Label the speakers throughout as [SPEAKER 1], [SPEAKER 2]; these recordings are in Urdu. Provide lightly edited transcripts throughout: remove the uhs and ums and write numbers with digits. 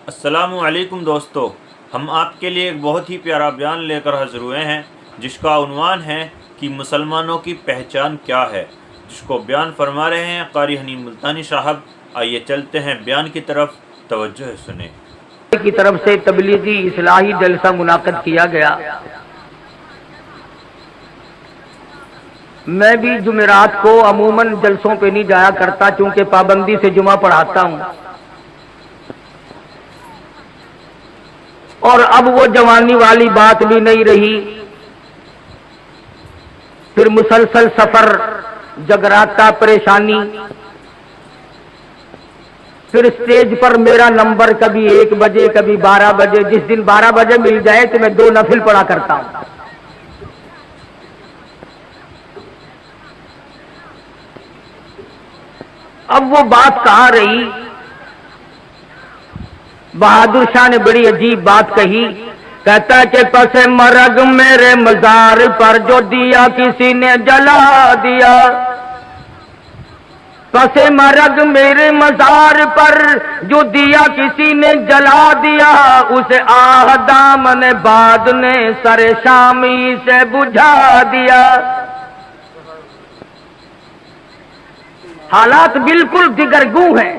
[SPEAKER 1] السلام علیکم دوستو، ہم آپ کے لیے ایک بہت ہی پیارا بیان لے کر حاضر ہوئے ہیں جس کا عنوان ہے کہ مسلمانوں کی پہچان کیا ہے، جس کو بیان فرما رہے ہیں قاری حنین ملتانی صاحب۔ آئیے چلتے ہیں بیان کی طرف، توجہ سنیں۔
[SPEAKER 2] کی طرف سے تبلیغی اصلاحی جلسہ منعقد کیا گیا۔ میں بھی جمعرات کو عموماً جلسوں پہ نہیں جایا کرتا چونکہ پابندی سے جمعہ پڑھاتا ہوں، اور اب وہ جوانی والی بات بھی نہیں رہی۔ پھر مسلسل سفر، جگراتا، پریشانی، پھر اسٹیج پر میرا نمبر کبھی 1 بجے کبھی 12 بجے، جس دن 12 بجے مل جائے تو میں 2 نفل پڑھا کرتا ہوں۔ اب وہ بات کہاں رہی؟ بہادر شاہ نے بڑی عجیب بات کہی، کہتا کہ پس مرگ میرے مزار پر جو دیا کسی نے جلا دیا، پس مرگ میرے مزار پر جو دیا کسی نے جلا دیا، اسے آہ دامن باد نے سر شامی سے بجھا دیا۔ حالات بالکل دگرگوں ہیں۔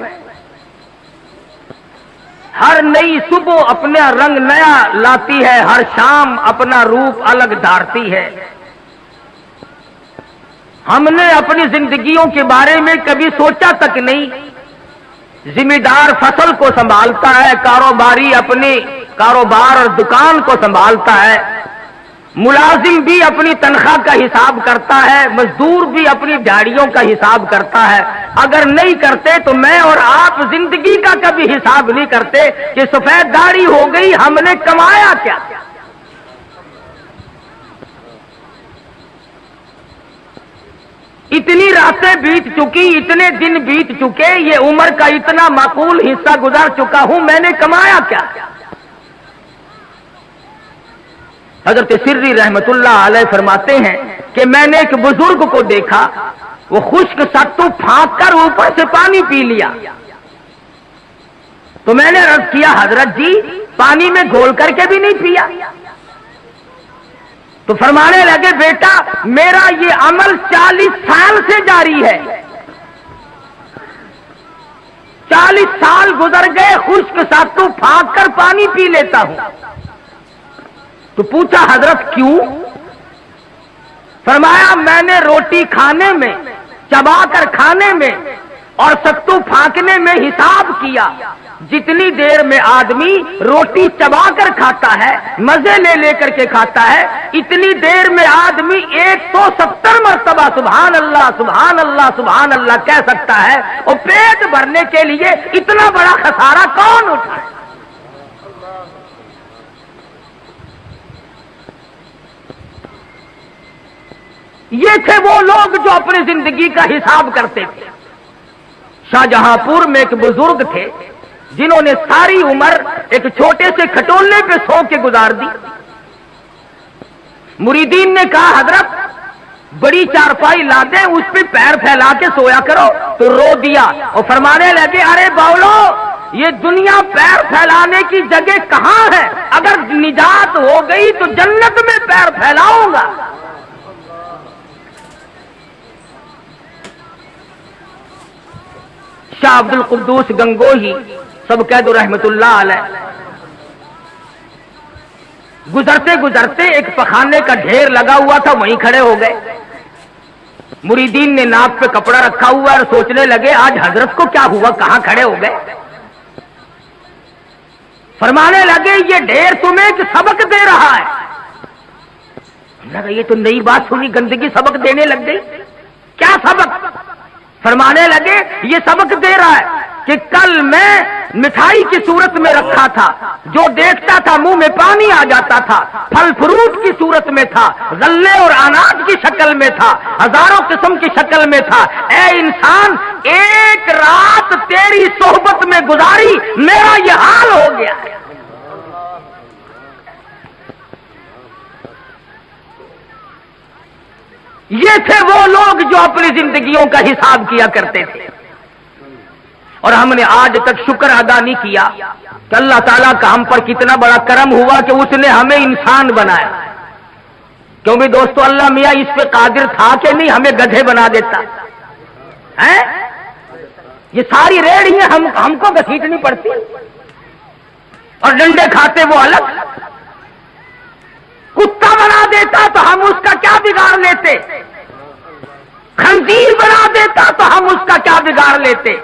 [SPEAKER 2] ہر نئی صبح اپنا رنگ نیا لاتی ہے، ہر شام اپنا روپ الگ دھارتی ہے۔ ہم نے اپنی زندگیوں کے بارے میں کبھی سوچا تک نہیں۔ ذمہ دار فصل کو سنبھالتا ہے، کاروباری اپنے کاروبار اور دکان کو سنبھالتا ہے، ملازم بھی اپنی تنخواہ کا حساب کرتا ہے، مزدور بھی اپنی دیہڑیوں کا حساب کرتا ہے۔ اگر نہیں کرتے تو میں اور آپ زندگی کا کبھی حساب نہیں کرتے کہ سفید داڑھی ہو گئی، ہم نے کمایا کیا؟ اتنی راتیں بیت چکی، اتنے دن بیت چکے، یہ عمر کا اتنا معقول حصہ گزر چکا ہوں، میں نے کمایا کیا؟ حضرت سری رحمت اللہ علیہ فرماتے ہیں کہ میں نے ایک بزرگ کو دیکھا، وہ خشک ستو پھانک کر اوپر سے پانی پی لیا۔ تو میں نے عرض کیا، حضرت جی پانی میں گھول کر کے بھی نہیں پیا؟ تو فرمانے لگے، بیٹا میرا یہ عمل 40 سال سے جاری ہے، 40 سال گزر گئے، خشک ستو پھانک کر پانی پی لیتا ہوں۔ تو پوچھا حضرت کیوں؟ فرمایا میں نے روٹی کھانے میں، چبا کر کھانے میں اور ستو پھانکنے میں حساب کیا، جتنی دیر میں آدمی روٹی چبا کر کھاتا ہے، مزے لے لے کر کے کھاتا ہے، اتنی دیر میں آدمی 170 مرتبہ سبحان اللہ سبحان اللہ سبحان اللہ کہہ سکتا ہے، اور پیٹ بھرنے کے لیے اتنا بڑا خسارہ کون اٹھائے؟ یہ تھے وہ لوگ جو اپنی زندگی کا حساب کرتے تھے۔ شاہجہاں پور میں ایک بزرگ تھے جنہوں نے ساری عمر ایک چھوٹے سے کھٹولے پہ سو کے گزار دی۔ مریدین نے کہا، حضرت بڑی چارپائی لا دیں، اس پہ پیر پھیلا کے سویا کرو، تو رو دیا اور فرمانے لگے، ارے باولو یہ دنیا پیر پھیلانے کی جگہ کہاں ہے؟ اگر نجات ہو گئی تو جنت میں پیر پھیلاؤں گا۔ شاہ عبد القدوس گنگوہی سب کہہ دو رحمت اللہ علیہ، گزرتے گزرتے ایک پخانے کا ڈھیر لگا ہوا تھا، وہیں کھڑے ہو گئے۔ مریدین نے ناک پہ کپڑا رکھا ہوا اور سوچنے لگے آج حضرت کو کیا ہوا، کہاں کھڑے ہو گئے؟ فرمانے لگے، یہ ڈھیر تمہیں ایک سبق دے رہا ہے۔ یہ تو نئی بات سنی، گندگی سبق دینے لگ گئی، کیا سبق؟ فرمانے لگے، یہ سبق دے رہا ہے کہ کل میں مٹھائی کی صورت میں رکھا تھا، جو دیکھتا تھا منہ میں پانی آ جاتا تھا، پھل فروٹ کی صورت میں تھا، غلے اور اناج کی شکل میں تھا، ہزاروں قسم کی شکل میں تھا۔ اے انسان، ایک رات تیری صحبت میں گزاری، میرا یہ حال ہو گیا ہے۔ یہ تھے وہ لوگ جو اپنی زندگیوں کا حساب کیا کرتے تھے۔ اور ہم نے آج تک شکر ادا نہیں کیا کہ اللہ تعالیٰ کا ہم پر کتنا بڑا کرم ہوا کہ اس نے ہمیں انسان بنایا. کیونکہ دوستو اللہ میاں اس پہ قادر تھا کہ نہیں ہمیں گدھے بنا دیتا ہے؟ یہ ساری ریڑیاں ہم کو گھسیٹنی پڑتی اور ڈنڈے کھاتے وہ الگ. کتا بنا دیتا تو ہم اس کا کیا بگاڑ لیتے, خنزیر بنا دیتا تو ہم اس کا کیا بگاڑ لیتے.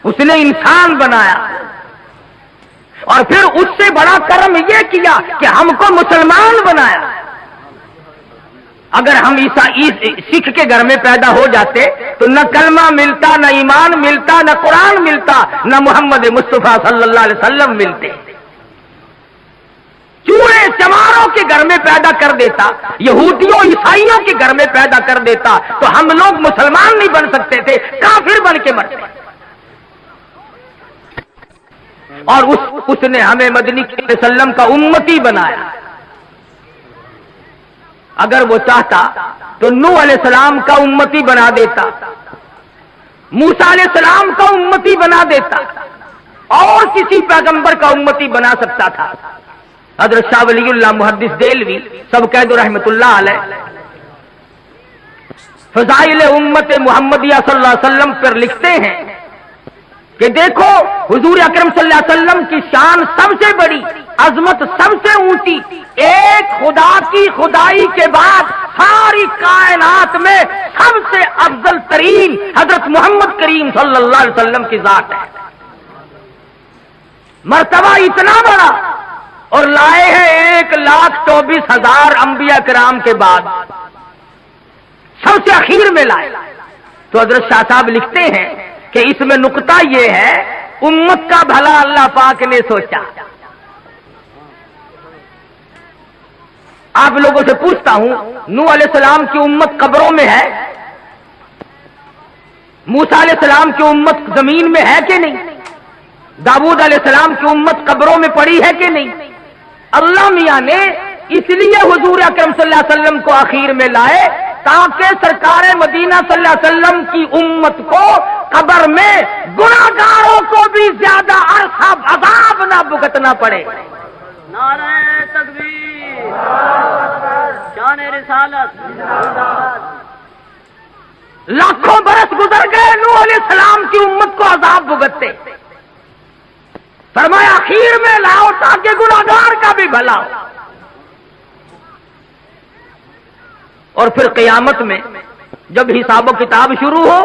[SPEAKER 2] اس نے انسان بنایا اور پھر اس سے بڑا کرم یہ کیا کہ ہم کو مسلمان بنایا. اگر ہم سکھ کے گھر میں پیدا ہو جاتے تو نہ کلمہ ملتا, نہ ایمان ملتا, نہ قرآن ملتا, نہ محمد مصطفیٰ صلی اللہ علیہ وسلم ملتے. چوڑے چماروں کے گھر میں پیدا کر دیتا, یہودیوں عیسائیوں کے گھر میں پیدا کر دیتا تو ہم لوگ مسلمان نہیں بن سکتے تھے, کافر بن کے مرتے. اور اس نے ہمیں مدنی صلی اللہ علیہ وسلم کا امتی بنایا. اگر وہ چاہتا تو نوح علیہ السلام کا امتی بنا دیتا, موسیٰ علیہ السلام کا امتی بنا دیتا, اور کسی پیغمبر کا امتی بنا سکتا تھا. حضرت شاہ ولی اللہ محدث دہلوی سب قید رحمت اللہ علیہ فضائل امت محمدیہ صلی اللہ علیہ وسلم پر لکھتے ہیں کہ دیکھو حضور اکرم صلی اللہ علیہ وسلم کی شان سب سے بڑی, عظمت سب سے اونچی, ایک خدا کی خدائی کے بعد ساری کائنات میں سب سے افضل ترین حضرت محمد کریم صلی اللہ علیہ وسلم کی ذات ہے. مرتبہ اتنا بڑا اور لائے ہیں 1,24,000 انبیاء کرام کے بعد, سب سے اخیر میں لائے. تو حضرت شاہ صاحب لکھتے ہیں کہ اس میں نقطہ یہ ہے امت کا بھلا اللہ پاک نے سوچا. آپ لوگوں سے پوچھتا ہوں, نوح علیہ السلام کی امت قبروں میں ہے, موسیٰ علیہ السلام کی امت زمین میں ہے کہ نہیں, داؤد علیہ السلام کی امت قبروں میں پڑی ہے کہ نہیں. اللہ میاں نے اس لیے حضور اکرم صلی اللہ علیہ وسلم کو آخر میں لائے تاکہ سرکار مدینہ صلی اللہ علیہ وسلم کی امت کو قبر میں گناہگاروں کو بھی زیادہ عرصہ عذاب نہ بھگتنا پڑے.
[SPEAKER 3] نعرہ تکبیر, شان رسالت.
[SPEAKER 2] لاکھوں برس گزر گئے نوح علیہ السلام کی امت کو عذاب بھگتتے, فرمایا آخر میں لاؤ تاکہ گناہگار کا بھی بھلا ہو. اور پھر قیامت میں جب حساب و کتاب شروع ہو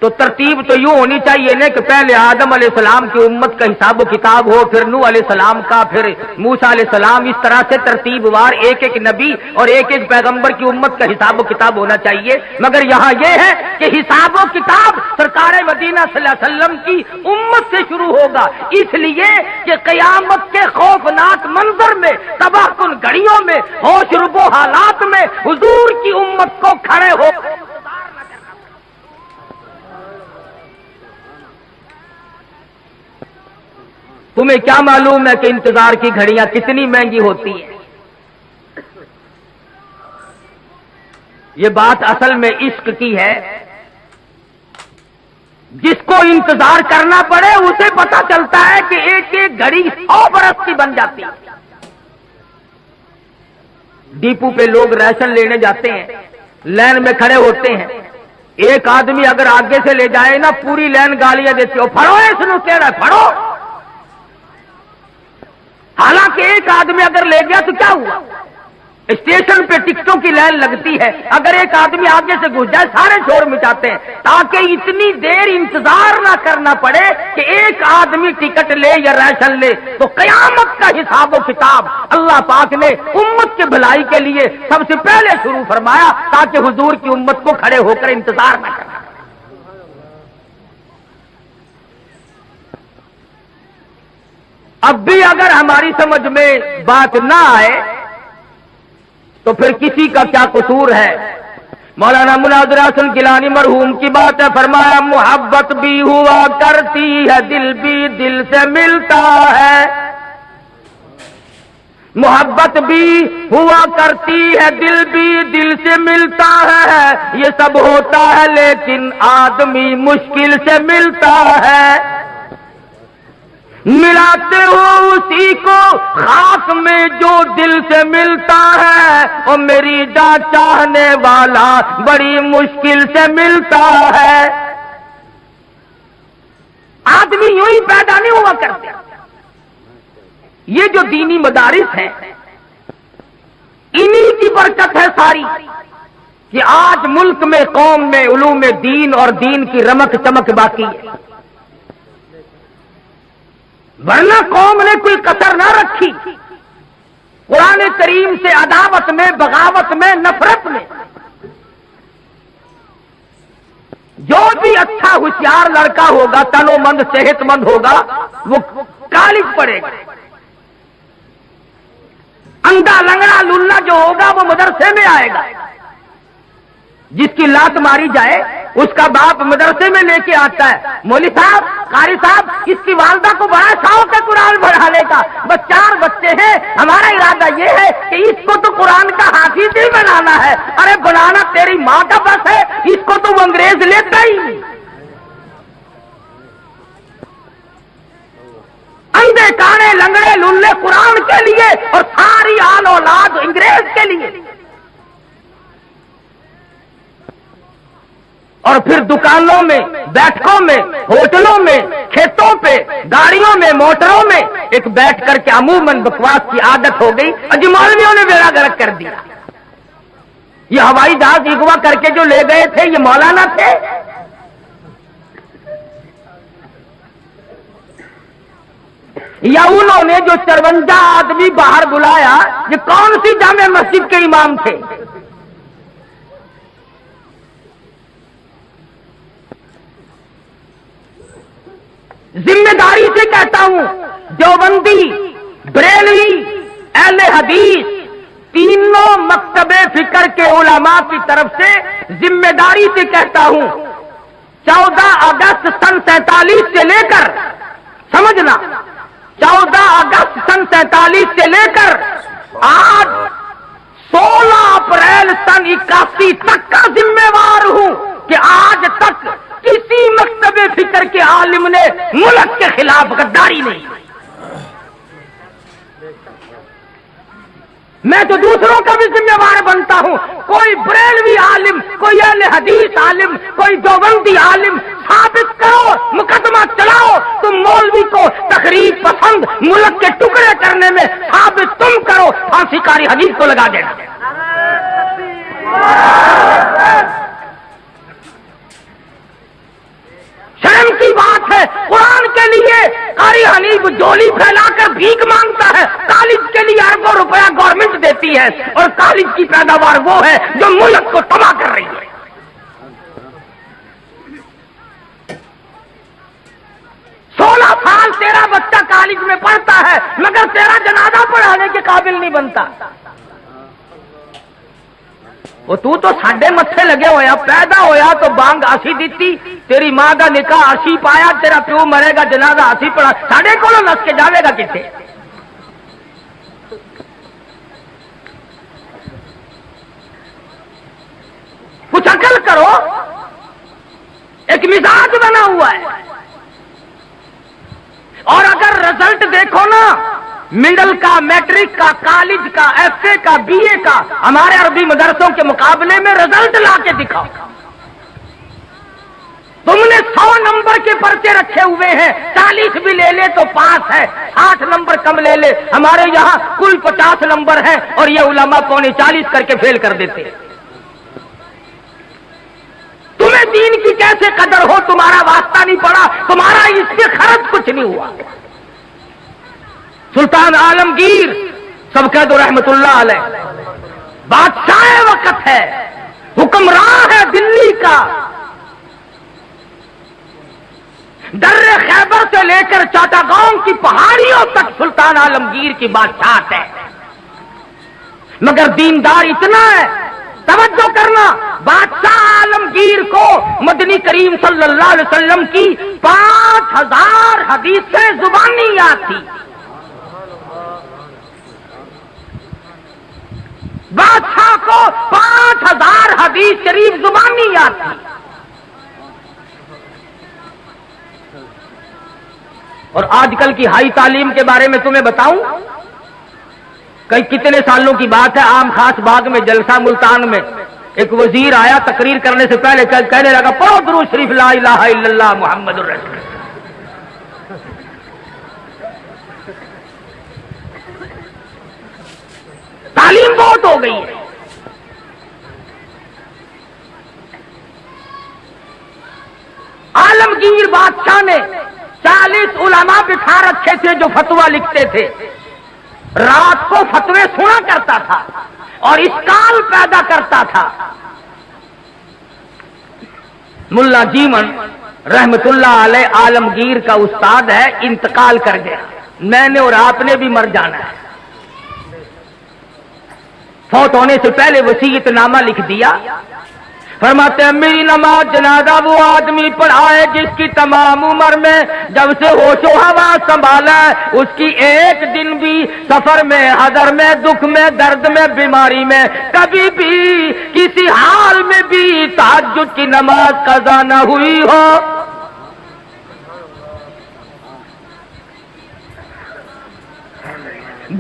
[SPEAKER 2] تو ترتیب تو یوں ہونی چاہیے نا کہ پہلے آدم علیہ السلام کی امت کا حساب و کتاب ہو, پھر نوح علیہ السلام کا, پھر موسیٰ علیہ السلام. اس طرح سے ترتیب وار ایک ایک نبی اور ایک ایک پیغمبر کی امت کا حساب و کتاب ہونا چاہیے. مگر یہاں یہ ہے کہ حساب و کتاب سرکار مدینہ صلی اللہ علیہ وسلم کی امت سے شروع ہوگا, اس لیے کہ قیامت کے خوفناک منظر میں, تباہ کن گھڑیوں میں, ہوش ربو حالات میں حضور کی امت کو کھڑے ہو. تمہیں کیا معلوم ہے کہ انتظار کی گھڑیاں کتنی مہنگی ہوتی ہیں. یہ بات اصل میں عشق کی ہے. جس کو انتظار کرنا پڑے اسے پتا چلتا ہے کہ ایک ایک گھڑی 100 برس کی بن جاتی ہے. ڈیپو پہ لوگ راشن لینے جاتے ہیں, لائن میں کھڑے ہوتے ہیں, ایک آدمی اگر آگے سے لے جائے نا پوری لائن گالیاں دیتی ہو, پھڑو اس نو کہہ رہا ہے پھڑو. حالانکہ ایک آدمی اگر لے گیا تو کیا ہوا, اسٹیشن پہ ٹکٹوں کی لائن لگتی ہے, اگر ایک آدمی آگے سے گھس جائے سارے شور مچاتے ہیں تاکہ اتنی دیر انتظار نہ کرنا پڑے کہ ایک آدمی ٹکٹ لے یا راشن لے. تو قیامت کا حساب و کتاب اللہ پاک نے امت کے بھلائی کے لیے سب سے پہلے شروع فرمایا تاکہ حضور کی امت کو کھڑے ہو کر انتظار نہ کرنا. اب بھی اگر ہماری سمجھ میں بات نہ آئے تو پھر کسی کا کیا قصور ہے. مولانا مناظر حسن گیلانی مرحوم کی بات ہے, فرمایا محبت بھی ہوا کرتی ہے, دل بھی دل سے ملتا ہے, محبت بھی ہوا کرتی ہے، دل بھی دل سے ملتا ہے، یہ سب ہوتا ہے لیکن آدمی مشکل سے ملتا ہے۔ ملاتے ہو اسی کو خاک میں جو دل سے ملتا ہے، اور میری جان چاہنے والا بڑی مشکل سے ملتا ہے۔ آدمی یوں ہی پیدا نہیں ہوا کرتے۔ یہ جو دینی مدارس ہیں انہی کی برکت ہے ساری، کہ آج ملک میں قوم میں علوم دین اور دین کی رمک چمک باقی ہے، ورنہ قوم نے کوئی کسر نہ رکھی قرآن کریم سے عداوت میں، بغاوت میں، نفرت میں۔ جو بھی اچھا ہوشیار لڑکا ہوگا، تنو مند صحت مند ہوگا، وہ کالج پڑھے گا۔ اندھا لنگڑا للہ جو ہوگا وہ مدرسے میں آئے گا۔ جس کی لات ماری جائے اس کا باپ مدرسے میں لے کے آتا ہے، مولوی صاحب، قاری صاحب، اس کی والدہ کو بڑا شوق ہے قرآن پڑھانے کا، بس 4 بچے ہیں، ہمارا ارادہ یہ ہے کہ اس کو تو قرآن کا حافظ ہی بنانا ہے۔ ارے بنانا تیری ماں کا بس ہے، اس کو تو وہ انگریز لیتا ہی نہیں۔ اندھے کانے لنگڑے للے قرآن کے لیے اور ساری آل اولاد انگریز کے لیے۔ اور پھر دکانوں میں، بیٹھکوں میں، ہوٹلوں میں، کھیتوں پہ، گاڑیوں میں، موٹروں میں ایک بیٹھ کر کے عموماً بکواس کی عادت ہو گئی، اور مولویوں نے بیڑا گرک کر دیا۔ یہ ہوائی جہاز اغوا کر کے جو لے گئے تھے یہ مولانا تھے؟ یا انہوں نے جو 54 آدمی باہر بلایا یہ کون سی جامع مسجد کے امام تھے؟ ذمہ داری سے کہتا ہوں، دیوبندی، بریلوی، اہل حدیث، تینوں مکتب فکر کے علماء کی طرف سے ذمہ داری سے کہتا ہوں، 14 اگست سن 47 سے لے کر، سمجھنا، 14 اگست سن 47 سے لے کر آج 16 اپریل سن 81 تک کا ذمہ وار ہوں کہ آج تک کسی مکتب فکر کے عالم نے ملک کے خلاف غداری نہیں۔ میں تو دوسروں کا بھی ذمہ وار بنتا ہوں۔ کوئی بریلوی عالم، کوئی اہل حدیث عالم، کوئی دیوبندی عالم ثابت کرو، مقدمہ چلاؤ۔ تم مولوی کو تقریب پسند ملک کے ٹکڑے کرنے میں ثابت تم کرو، پھانسی کاری حدیث کو لگا دینا۔ شرم کی بات ہے، قرآن کے لیے قاری حنیف جولی پھیلا کر بھیک مانگتا ہے، کالج کے لیے اربوں روپیہ گورنمنٹ دیتی ہے، اور کالج کی پیداوار وہ ہے جو ملک کو تباہ کر رہی ہے۔ 16 سال تیرا بچہ کالج میں پڑھتا ہے مگر تیرا جنازہ پڑھانے کے قابل نہیں بنتا۔ وہ تو ساڈے متھے لگے ہویا، پیدا ہویا تو بانگ اسی دیتی، تیری ماں دا نکاح اسی پایا، تیرا پیو مرے گا جنازہ اسی پڑھا، ساڈے کولوں نس کے جاوے گا کتے؟ کچھ عقل کرو، ایک مزاج بنا ہوا ہے۔ اور اگر رزلٹ دیکھو نا، مڈل کا، میٹرک کا، کالج کا، ایف اے کا، بی اے کا، ہمارے عربی مدرسوں کے مقابلے میں رزلٹ لا کے دکھاؤ۔ تم نے 100 نمبر کے پرچے رکھے ہوئے ہیں، 40 بھی لے لے تو پاس ہے، 60 نمبر کم لے لے، ہمارے یہاں کل 50 نمبر ہیں اور یہ علماء 40 کر کے فیل کر دیتے۔ تمہیں دین کی کیسے قدر ہو؟ تمہارا واسطہ نہیں پڑا، تمہارا اس سے خرچ کچھ نہیں ہوا۔ سلطان عالمگیر سب کہہ دو رحمت اللہ علیہ، بادشاہ وقت ہے، حکمراں ہے دلی کا، در خیبر سے لے کر چاٹاگاؤں کی پہاڑیوں تک سلطان عالمگیر کی بادشاہت ہے، مگر دیندار اتنا ہے، توجہ کرنا، بادشاہ عالمگیر کو مدنی کریم صلی اللہ علیہ وسلم کی 5000 حدیثیں زبانی یاد تھی۔ بادشاہ کو 5000 حدیث شریف زبانی یاد تھی. اور آج کل کی ہائی تعلیم کے بارے میں تمہیں بتاؤں، کئی کتنے سالوں کی بات ہے، عام خاص باغ میں جلسہ ملتان میں ایک وزیر آیا، تقریر کرنے سے پہلے کہنے لگا پڑھو درود شریف لا الہ الا اللہ محمد الرسول اللہ. تعلیم بہت ہو گئی ہے. عالمگیر بادشاہ نے 40 علماء بٹھا رکھے تھے جو فتویٰ لکھتے تھے. رات کو فتوے سنا کرتا تھا اور اشکال پیدا کرتا تھا. ملا جیمن رحمت اللہ علیہ عالمگیر کا استاد ہے، انتقال کر گیا. میں نے اور آپ نے بھی مر جانا ہے. فوت ہونے سے پہلے وصیت نامہ لکھ دیا. فرماتے ہیں میری نماز جنازہ وہ آدمی پڑھائے جس کی تمام عمر میں جب سے ہوش و حواس سنبھالا ہے اس کی ایک دن بھی سفر میں، حضر میں، دکھ میں، درد میں، بیماری میں کبھی بھی کسی حال میں بھی تہجد کی نماز قضا نہ ہوئی ہو.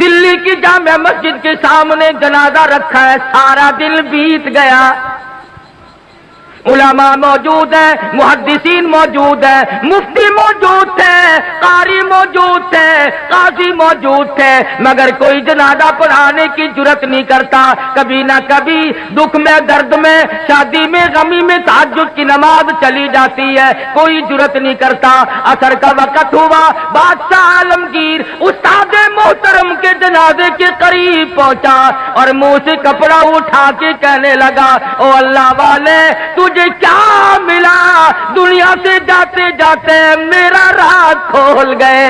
[SPEAKER 2] دلی کی جامع مسجد کے سامنے جنازہ رکھا ہے، سارا دن بیت گیا. علماء موجود ہیں، محدثین موجود ہیں، مفتی موجود تھے، قاری موجود تھے، قاضی موجود تھے، مگر کوئی جنازہ پڑھانے کی جرت نہیں کرتا. کبھی نہ کبھی دکھ میں، درد میں، شادی میں، غمی میں تہجد کی نماز چلی جاتی ہے، کوئی جرت نہیں کرتا. عصر کا وقت ہوا، بادشاہ عالمگیر استاد محترم کے جنازے کے قریب پہنچا اور منہ سے کپڑا اٹھا کے کہنے لگا او اللہ والے تجھے کیا ملا؟ دنیا سے جاتے جاتے میرا راز کھول گئے.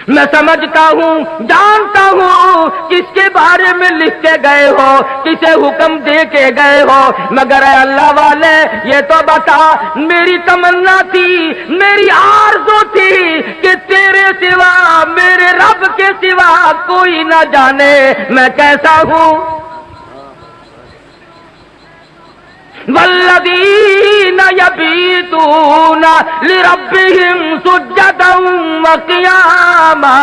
[SPEAKER 2] میں سمجھتا ہوں، جانتا ہوں کس کے بارے میں لکھ کے گئے ہو، کسے حکم دے کے گئے ہو، مگر اے اللہ والے یہ تو بتا، میری تمنا تھی، میری آرزو تھی کہ تیرے سوا، میرے رب کے سوا کوئی نہ جانے میں کیسا ہوں. والذین یبیتون لربہم سجدا وقیاما.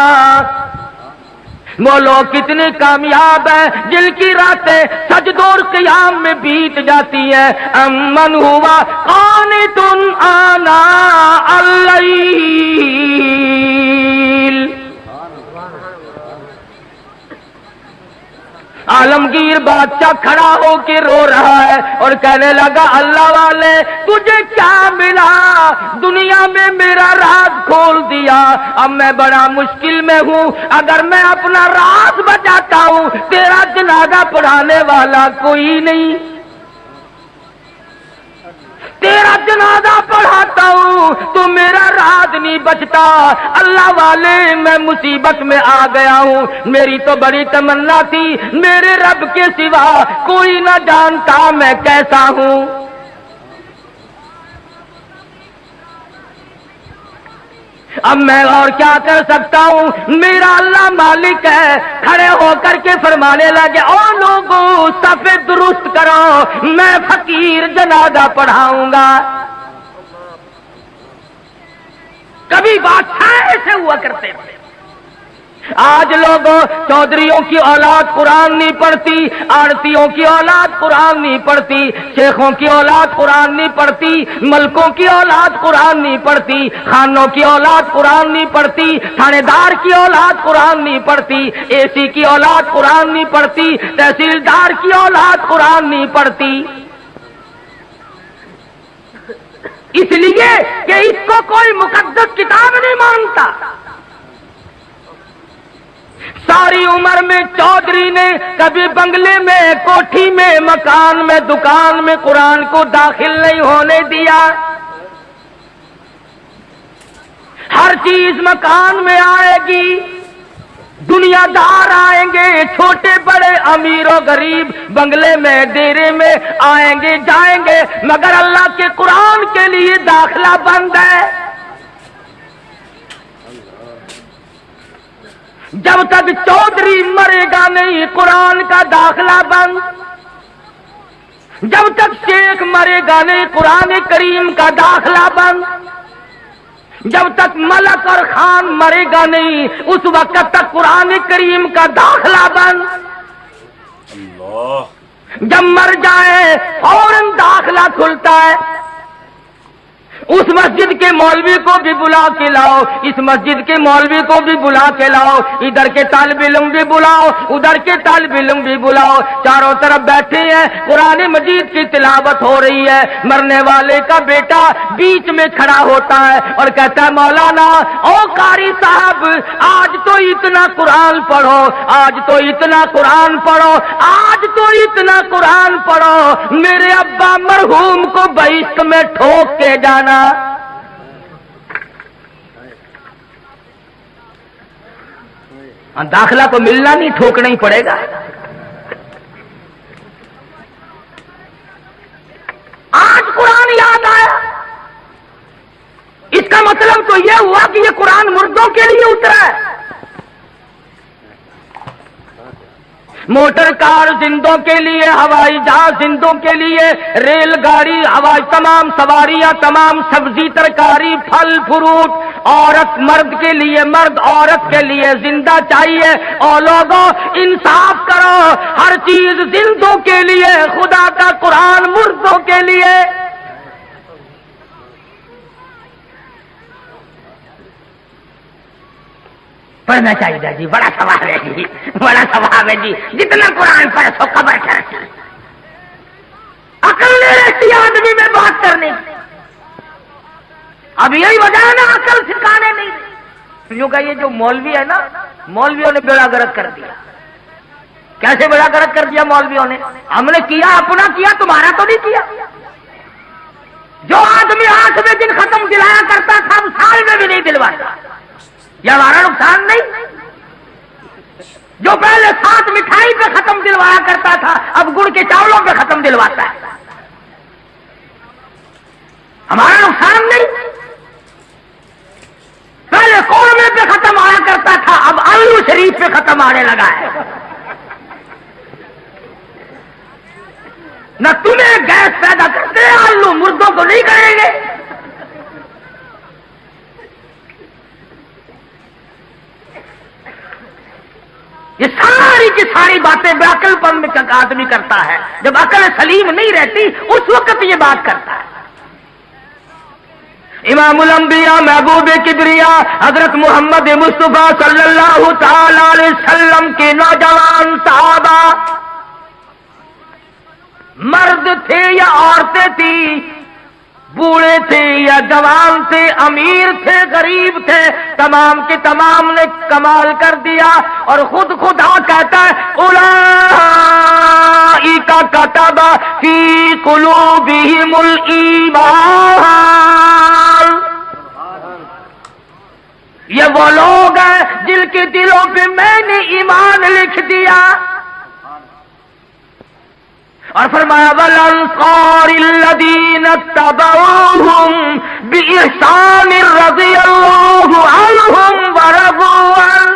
[SPEAKER 2] وہ لوگ کتنے کامیاب ہیں جن کی راتیں سجدوں اور قیام میں بیت جاتی ہیں. امن ہوا قانت آناء اللیل. عالمگیر بادشاہ کھڑا ہو کے رو رہا ہے اور کہنے لگا اللہ والے تجھے کیا ملا؟ دنیا میں میرا راز کھول دیا، اب میں بڑا مشکل میں ہوں. اگر میں اپنا راز بچاتا ہوں تیرا جنازہ پڑھانے والا کوئی نہیں، تیرا جنازہ پڑھاتا ہوں تو میرا راز نہیں بچتا. اللہ والے میں مصیبت میں آ گیا ہوں. میری تو بڑی تمنا تھی میرے رب کے سوا کوئی نہ جانتا میں کیسا ہوں. اب میں اور کیا کر سکتا ہوں؟ میرا اللہ مالک ہے. کھڑے ہو کر کے فرمانے لگے او لوگوں صف درست کرو، میں فقیر جنازہ پڑھاؤں گا. کبھی بادشاہ ایسے ہوا کرتے تھے. آج لوگوں چودھریوں کی اولاد قرآن نہیں پڑھتی، آڑتیوں کی اولاد قرآن نہیں پڑھتی، شیخوں کی اولاد قرآن نہیں پڑھتی، ملکوں کی اولاد قرآن نہیں پڑھتی، خانوں کی اولاد قرآن نہیں پڑھتی، تھانے دار کی اولاد قرآن نہیں پڑھتی، اے سی کی اولاد قرآن نہیں پڑھتی، تحصیلدار کی اولاد قرآن نہیں پڑھتی. اس لیے کہ اس کو کوئی مقدس کتاب نہیں مانتا. ساری عمر میں چودھری نے کبھی بنگلے میں، کوٹھی میں، مکان میں، دکان میں قرآن کو داخل نہیں ہونے دیا. ہر چیز مکان میں آئے گی، دنیا دار آئیں گے، چھوٹے بڑے، امیر و غریب بنگلے میں، ڈیرے میں آئیں گے جائیں گے، مگر اللہ کے قرآن کے لیے داخلہ بند ہے. جب تک چودھری مرے گا نہیں قرآن کا داخلہ بند، جب تک شیخ مرے گا نہیں قرآن کریم کا داخلہ بند، جب تک ملک اور خان مرے گا نہیں اس وقت تک قرآن کریم کا داخلہ بند۔
[SPEAKER 1] اللہ،
[SPEAKER 2] جب مر جائے فوراً داخلہ کھلتا ہے۔ اس مسجد کے مولوی کو بھی بلا کے لاؤ، اس مسجد کے مولوی کو بھی بلا کے لاؤ، ادھر کے طالب علم بھی بلاؤ، ادھر کے طالب علم بھی بلاؤ، چاروں طرف بیٹھے ہیں، قرآن مجید کی تلاوت ہو رہی ہے۔ مرنے والے کا بیٹا بیچ میں کھڑا ہوتا ہے اور کہتا ہے مولانا او قاری صاحب آج تو اتنا قرآن پڑھو، آج تو اتنا قرآن پڑھو، آج تو اتنا قرآن پڑھو، میرے ابا مرحوم کو بہشت میں ٹھوک کے جانا۔ داخلہ تو ملنا نہیں، ٹھوکنا ہی پڑے گا۔ آج قرآن یاد آیا، اس کا مطلب تو یہ ہوا کہ یہ قرآن مردوں کے لیے اترا ہے۔ موٹر کار زندوں کے لیے، ہوائی جہاز زندوں کے لیے، ریل گاڑی ہوائی تمام سواریاں تمام، سبزی ترکاری پھل فروٹ، عورت مرد کے لیے، مرد عورت کے لیے زندہ چاہیے۔ اور لوگوں انصاف کرو، ہر چیز زندوں کے لیے، خدا کا قرآن مردوں کے لیے۔ پڑھنا چاہیے جی، بڑا ثواب ہے جی، بڑا ثواب ہے جی، جتنا قرآن پڑھے سو قبر چڑھتی۔ عقل نہیں رہتی آدمی میں بات کرنے کی۔ اب یہی وجہ ہے نا عقل سکھانے نہیں۔ یوں کہ یہ جو مولوی ہے نا، مولویوں نے بیڑا گرک کر دیا۔ کیسے بیڑا گرک کر دیا مولویوں نے؟ ہم نے کیا اپنا کیا، تمہارا تو نہیں کیا۔ جو آدمی 8ویں دن ختم دلایا کرتا تھا اب سال میں بھی نہیں دلواتا، یہ ہمارا نقصان نہیں؟ جو پہلے 7 مٹھائی پہ ختم دلوایا کرتا تھا اب گڑ کے چاولوں پہ ختم دلواتا ہے، ہمارا نقصان نہیں؟ پہلے قورمے پہ ختم آیا کرتا تھا اب آلو شریف پہ ختم آنے لگا ہے۔ نہ تمہیں گیس پیدا کرتے آلو، مردوں کو نہیں کریں گے۔ یہ ساری کی ساری باتیں بے عقل پن میں آدمی کرتا ہے، جب عقل سلیم نہیں رہتی اس وقت یہ بات کرتا ہے۔ امام الانبیاء محبوب کبریا حضرت محمد مصطفیٰ صلی اللہ تعالی علیہ وسلم کے نوجوان صحابہ، مرد تھے یا عورتیں تھیں، بوڑھے تھے یا جوان تھے، امیر تھے غریب تھے، تمام کے تمام نے کمال کر دیا۔ اور خود خدا کہتا ہے اولئک کتب فی قلوبہم الایمان، یہ وہ لوگ ہیں جن کے دلوں پہ میں نے ایمان لکھ دیا۔ اور فرمایا والانصار الذین اتبعوہم بإحسان رضی اللہ عنہم ورضوا عنہ،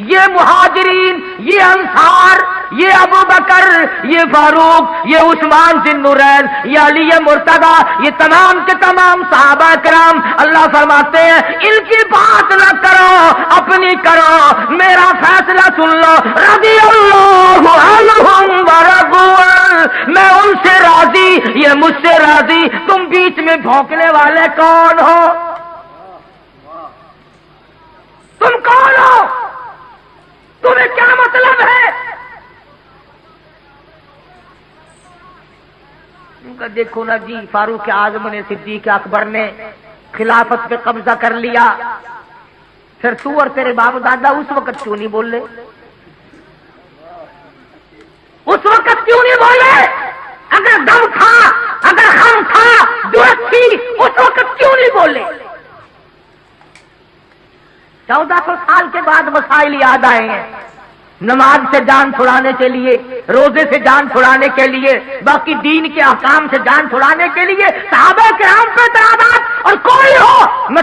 [SPEAKER 2] یہ مہاجرین، یہ انصار، یہ ابو بکر، یہ فاروق، یہ عثمان ذی النورین، یہ علی مرتضیٰ، یہ تمام کے تمام صحابہ کرام، اللہ فرماتے ہیں ان کی بات نہ کرو، اپنی کرو، میرا فیصلہ سن لو، رضی اللہ عنہم ورضوا عنہ، میں ان سے راضی، یہ مجھ سے راضی، تم بیچ میں بھونکنے والے کون ہو؟ تم کون ہو؟ تمہیں کیا مطلب ہے؟ دیکھو نا جی، فاروق اعظم نے، صدیق اکبر نے خلافت پہ قبضہ کر لیا، پھر تو اور تیرے باپ دادا اس وقت کیوں نہیں بولے؟ اس وقت کیوں نہیں بولے؟ اگر دم تھا، اگر ہم تھا، جرأت تھی، اس وقت کیوں نہیں بولے؟ 1400 سال کے بعد مسائل یاد آئے ہیں، نماز سے جان چھڑانے کے لیے، روزے سے جان چھڑانے کے لیے، باقی دین کے احکام سے جان چھڑانے کے لیے، صحابہ کرام پہ اعتراضات، اور کوئی ہو میں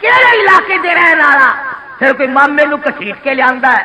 [SPEAKER 2] ਕਿਹੜੇ ਇਲਾਕੇ ਦੇ ਰਹਿਣ ਵਾਲਾ। ਫਿਰ ਕੋਈ ਮਾਮੇ ਨੂੰ ਘਸੀਟ ਕੇ ਲਿਆਂਦਾ ਹੈ,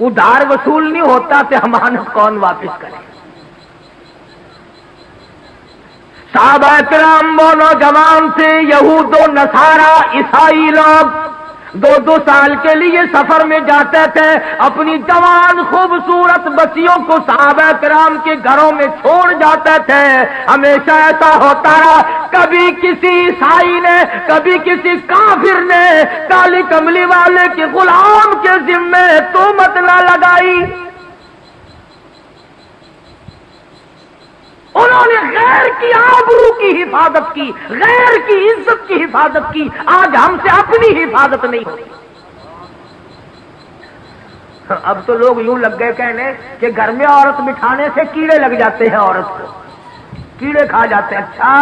[SPEAKER 2] ادھار وصول نہیں ہوتا تو امانت کون واپس کرے؟ صحابہ کرام وہ نوجوان تھے، یہود و نصارا عیسائی لوگ 2 سال کے لیے سفر میں جاتے تھے، اپنی جوان خوبصورت بچیوں کو صحابہ کرام کے گھروں میں چھوڑ جاتے تھے۔ ہمیشہ ایسا ہوتا رہا، کبھی کسی عیسائی نے، کبھی کسی کافر نے کالی کملی والے کے غلام کے ذمے تہمت نہ لگائی۔ انہوں نے غیر کی آبرو کی حفاظت کی، غیر کی عزت کی حفاظت کی۔ آج ہم سے اپنی حفاظت نہیں ہوتی۔ اب تو لوگ یوں لگ گئے کہنے کہ گھر میں عورت بٹھانے سے کیڑے لگ جاتے ہیں، عورت کو کیڑے کھا جاتے ہیں۔ اچھا،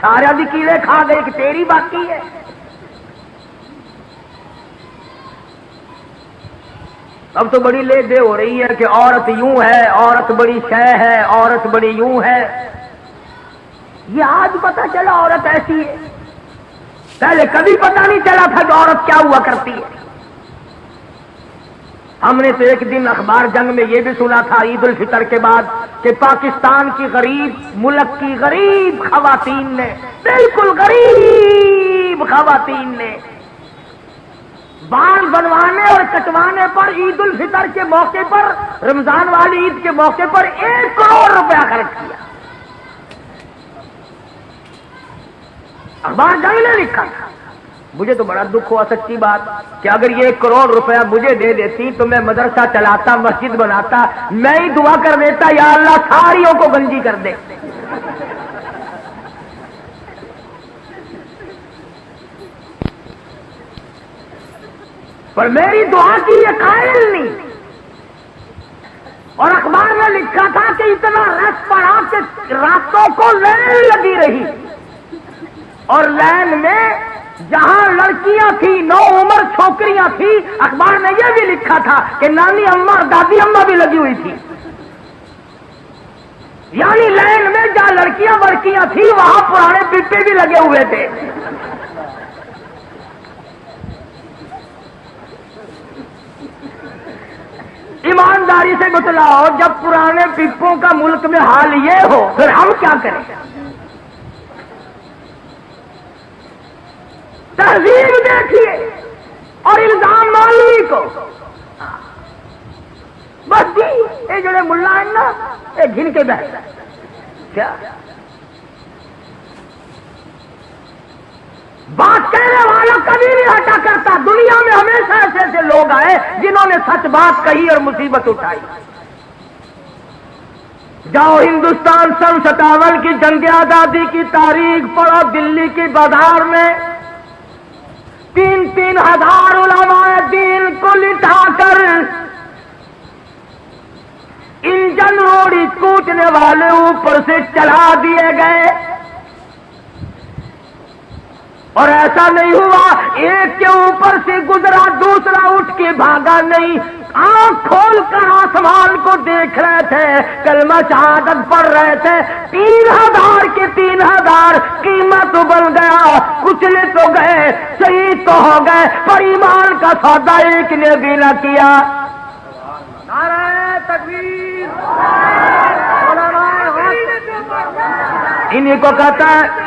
[SPEAKER 2] سارا بھی کیڑے کھا گئے کہ تیری باقی ہے؟ اب تو بڑی لے دے ہو رہی ہے کہ عورت یوں ہے، عورت بڑی شے ہے، عورت بڑی یوں ہے۔ یہ آج پتہ چلا عورت ایسی ہے، پہلے کبھی پتہ نہیں چلا تھا کہ عورت کیا ہوا کرتی ہے۔ ہم نے تو ایک دن اخبار جنگ میں یہ بھی سنا تھا عید الفطر کے بعد کہ پاکستان کی غریب ملک کی غریب خواتین نے، بالکل غریب خواتین نے بال بنوانے اور کٹوانے پر عید الفطر کے موقع پر، رمضان والی عید کے موقع پر 1 کروڑ روپیہ خرچ کیا۔ اخبار جنگ نے لکھا تھا۔ مجھے تو بڑا دکھ ہوا سچی بات کہ اگر یہ 1 کروڑ روپیہ مجھے دے دیتی تو میں مدرسہ چلاتا، مسجد بناتا، میں ہی دعا کر دیتا یا اللہ ساریوں کو گنجی کر دے۔ پر میری دعا کی یہ قائل نہیں۔ اور اخبار میں لکھا تھا کہ اتنا رش پڑا کہ راتوں کو لائن لگی رہی، اور لائن میں جہاں لڑکیاں تھیں، نو عمر چھوکریاں تھیں، اخبار میں یہ بھی لکھا تھا کہ نانی اماں اور دادی اماں بھی لگی ہوئی تھی۔ یعنی لائن میں جہاں لڑکیاں بڑکیاں تھیں وہاں پرانے پپے بھی لگے ہوئے تھے۔ ایمانداری سے بتلاؤ، جب پرانے پپوں کا ملک میں حال یہ ہو پھر ہم کیا کریں؟ تہذیب دیکھیے اور الزام مولوی کو بس جی یہ جڑے ملا ہیں نا یہ گھن کے بیٹھتا ہے کیا بات کہنے والا کبھی نہیں ہٹا کرتا۔ دنیا میں ہمیشہ ایسے ایسے لوگ آئے جنہوں نے سچ بات کہی اور مصیبت اٹھائی۔ جاؤ ہندوستان سن 57 کی جنگ آزادی کی تاریخ پڑھو، دلی کی بازار میں 3-3 ہزار علماء دین کو لٹا کر انجن روڑی کوٹنے والے اوپر سے چلا دیے گئے، اور ایسا نہیں ہوا ایک کے اوپر سے گزرا دوسرا اٹھ کے بھاگا نہیں، آنکھ کھول کر آسمان کو دیکھ رہے تھے، کلمہ شہادت پڑھ رہے تھے۔ 3000 کے 3000 قیمت بن گیا، کچلے تو گئے، شہید تو ہو گئے، پر ایمان کا سودا ایک نے بھی نہ کیا۔ نعرہ تکبیر! انہیں کو کہتا ہے،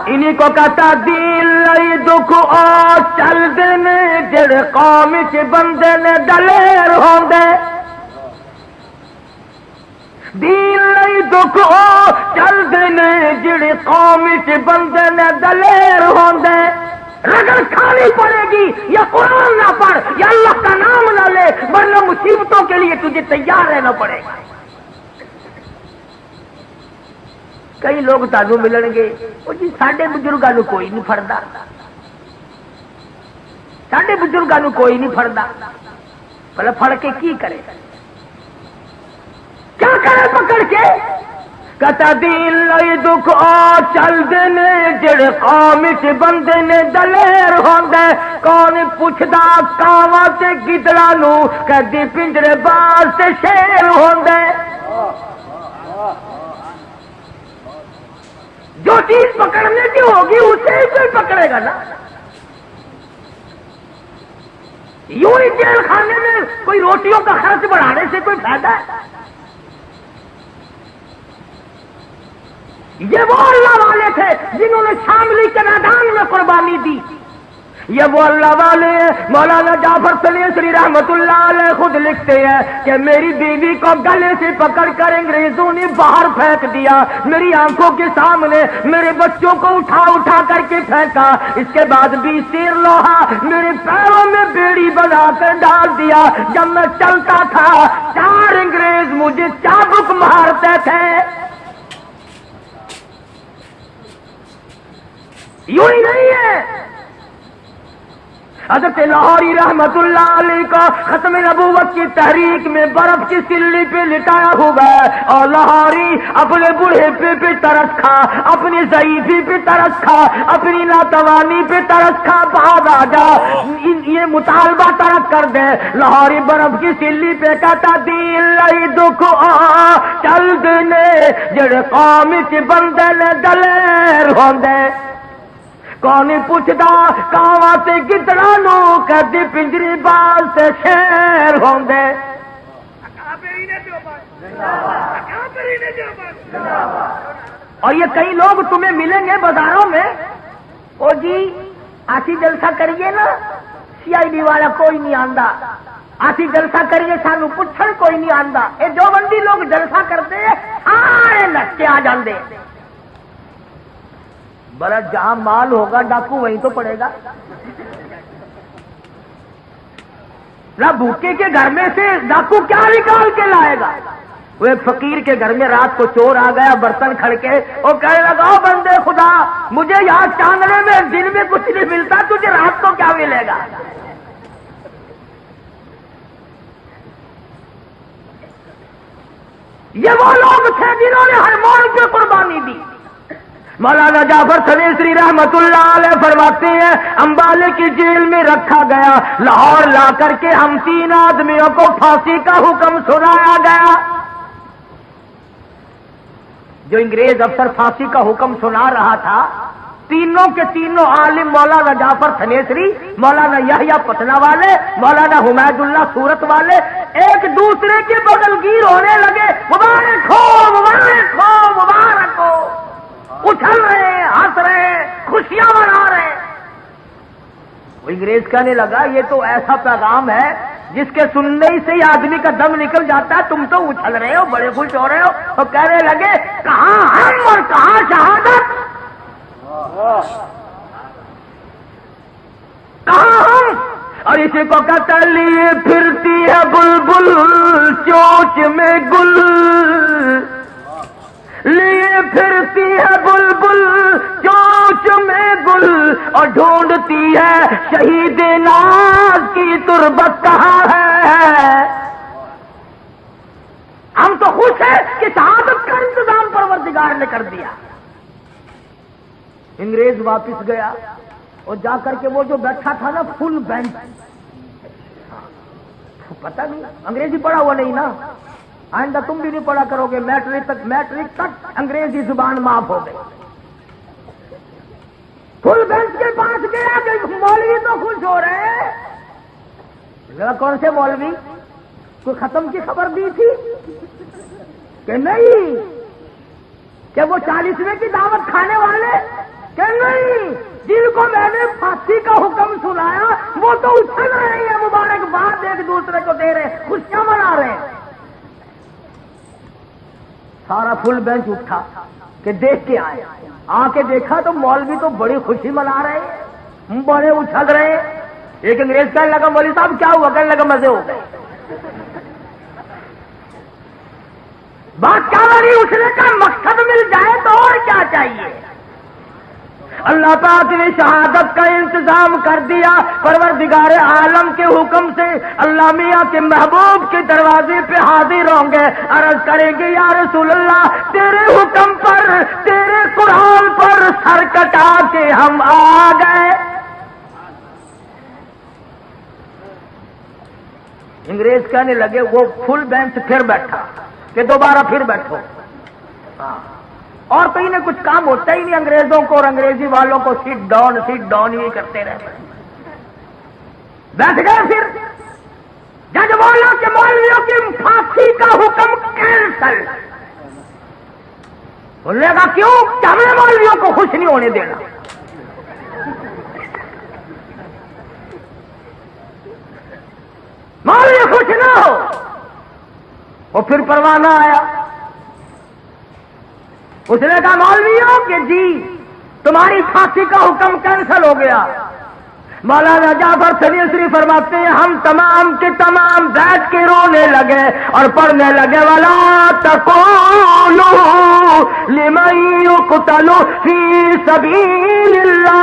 [SPEAKER 2] انہیں کو کہتا دین لئی دکھ او چل دینے جڑ قوم چ بندے نے دلیر ہوندے، دین لئی دکھ او چل دینے جڑ قوم چ بندے نے دلیر ہوندے۔ رگڑ کھانی پڑے گی یا قرآن نہ پڑھ یا اللہ کا نام نہ لے، ورنہ مصیبتوں کے لیے تجھے تیار رہنا پڑے گا۔ کئی لوگ تانوں ملن گے وہ جی ساڈے بزرگاں نوں کوئی نہیں پھڑدا، ساڈے بزرگاں نوں کوئی نہیں پھڑدا، بھلا پھڑ کے کی کرے، کیا کرے پکڑ کے؟ کہتا دین لئی دکھ او چل دینے جڑ قوم چ بندے نے دلیر ہوندے، کون پوچھدا کاواں تے گدڑاں نوں، کدی پنجرے باز تے شیر ہوندے۔ جو چیز پکڑنے کی ہوگی اسے ہی کوئی پکڑے گا نا۔ یوں ہی جیل خانے میں کوئی روٹیوں کا خرچ بڑھانے سے کوئی فائدہ ہے؟ یہ وہ اللہ والے تھے جنہوں نے شاملی کے میدان میں قربانی دی. یہ وہ اللہ والے ہیں. مولانا جعفر سلیسری رحمت اللہ علیہ خود لکھتے ہیں کہ میری بیوی کو گلے سے پکڑ کر انگریزوں نے باہر پھینک دیا, میری آنکھوں کے سامنے میرے بچوں کو اٹھا اٹھا کر کے پھینکا, اس کے بعد 20 تیر لوہا میرے پیروں میں بیڑی بنا کر ڈال دیا. جب میں چلتا تھا 4 انگریز مجھے چابک مارتے تھے. یوں ہی نہیں ہے. حضرت لاہوری رحمت اللہ علیہ کا ختم نبوت کی تحریک میں برف کی سلی پہ لٹایا ہوا ہے, اور لاہوری اپنے بوڑھے پہ ترس کھا, اپنی ضعیفی پہ ترس کھا, اپنی ناتوانی پہ ترس کھا. بعد آ جا یہ مطالبہ ترک کر دے. لاہوری برف کی سلی پہ کہتا دین لئی دکھ چل دینے جڑے قوم چ بندے نے دلیر ہوندے. کون پوچھدا کاواں تے گدڑا نو کدی پنجری باز تے شیر ہوندے. اور یہ کئی لوگ تمہیں ملیں گے بازاروں میں, او جی آسی جلسہ کریے نا, CID والا کوئی نہیں آندا. آسی جلسہ کریے سانو پوچھن کوئی نہیں آندا. اے جو بندی لوگ جلسہ کرتے ہیں سارے نچ کے آ جاندے. بڑا جہاں مال ہوگا ڈاکو وہیں تو پڑے گا. نہ بھوکے کے گھر میں سے ڈاکو کیا نکال کے لائے گا. وہ ایک فقیر کے گھر میں رات کو چور آ گیا برتن کھڑکے, اور کہنے لگا او بندے خدا مجھے یہاں چاندنے میں دن میں کچھ نہیں ملتا, تجھے رات کو کیا ملے گا. یہ وہ لوگ تھے جنہوں نے ہر موڑ پہ قربانی دی. مولانا جعفر سلیسری رحمت اللہ علیہ فرماتے ہیں امبالے کی جیل میں رکھا گیا, لاہور لا کر کے ہم 3 آدمیوں کو پھانسی کا حکم سنایا گیا. جو انگریز افسر پھانسی کا حکم سنا رہا تھا, تینوں کے تینوں عالم مولانا جعفر سلیسری, مولانا یحییٰ پٹنہ والے, مولانا حمید اللہ صورت والے ایک دوسرے کے بغل گیر ہونے لگے. مبارک ہو مبارک ہو مبارک ہو, اچھل رہے ہیں, ہنس رہے ہیں, خوشیاں منا رہے ہیں. وہ انگریز کہنے لگا یہ تو ایسا پیغام ہے جس کے سننے ہی سے ہی آدمی کا دم نکل جاتا ہے, تم تو اچھل رہے ہو, بڑے خوش ہو رہے ہو. اور کہنے لگے کہاں ہم اور کہاں شہادت, کہاں ہم. اور اسی کو کہتا لیے پھرتی ہے بلبل چوچ میں گل, لیے پھرتی ہے بلبل چوچ میں گل, اور ڈھونڈتی ہے شہید ناز کی تربت کہاں ہے. ہم تو خوش ہیں کہ شہادت کا انتظام پروردگار نے کر دیا. انگریز واپس گیا اور جا کر کے وہ جو بیٹھا تھا نا فل بینچ, پتہ نہیں انگریزی پڑھا ہوا نہیں نا, آئندہ تم بھی نہیں پڑھا کرو گے, میٹرک تک انگریزی زبان معاف ہو گئی. فل بینچ کے پاس گیا کہ مولوی تو خوش ہو رہے ہیں. کون سے مولوی, کوئی ختم کی خبر دی تھی کہ نہیں, کہ وہ 40ویں کی دعوت کھانے والے کہ نہیں, جن کو میں نے پھانسی کا حکم سنایا وہ تو اچھل رہے ہیں, مبارکباد ایک دوسرے کو دے رہے, خوشیاں منا رہے ہیں. سارا فل بینچ اٹھا کہ دیکھ کے آئے, آ کے دیکھا تو مولوی تو بڑی خوشی منا رہے ہیں, بڑے اچھل رہے ہیں. ایک انگریز کہنے لگا مولوی صاحب کیا ہوا, کہنے لگا مزے ہو گئے. بات کیا بڑی اٹھنے کا مقصد مل جائے تو اور کیا چاہیے. اللہ پاک نے شہادت کا انتظام کر دیا. پروردگار عالم کے حکم سے اللہ میاں کے محبوب کے دروازے پہ حاضر ہوں گے, عرض کریں گے یا رسول اللہ تیرے حکم پر, تیرے قرآن پر سر کٹا کے ہم آ گئے. انگریز کہنے لگے, وہ فل بینچ پھر بیٹھا کہ دوبارہ پھر بیٹھو. اور کہیں نہ کچھ کام ہوتا ہی نہیں انگریزوں کو, اور انگریزی والوں کو سیٹ ڈاؤن ہی کرتے رہتے. بیٹھ گئے. پھر جج بولا کہ مولویوں کی پھانسی کا حکم کینسل. بولنے کا کیوں؟ کہ ہم نے مولویوں کو خوش نہیں ہونے دینا. مولوی خوش نہ ہو. وہ پھر پروانہ آیا. اس نے کہا مولویوں کہ جی تمہاری پھانسی کا حکم کینسل ہو گیا. مولانا جعفر سنیسری فرماتے ہیں ہم تمام کے تمام بیٹھ کے رونے لگے اور پڑھنے لگے وَلَا تَقُولُوا لِمَن يُقْتَلُ فِي سَبِيلِ اللَّهِ.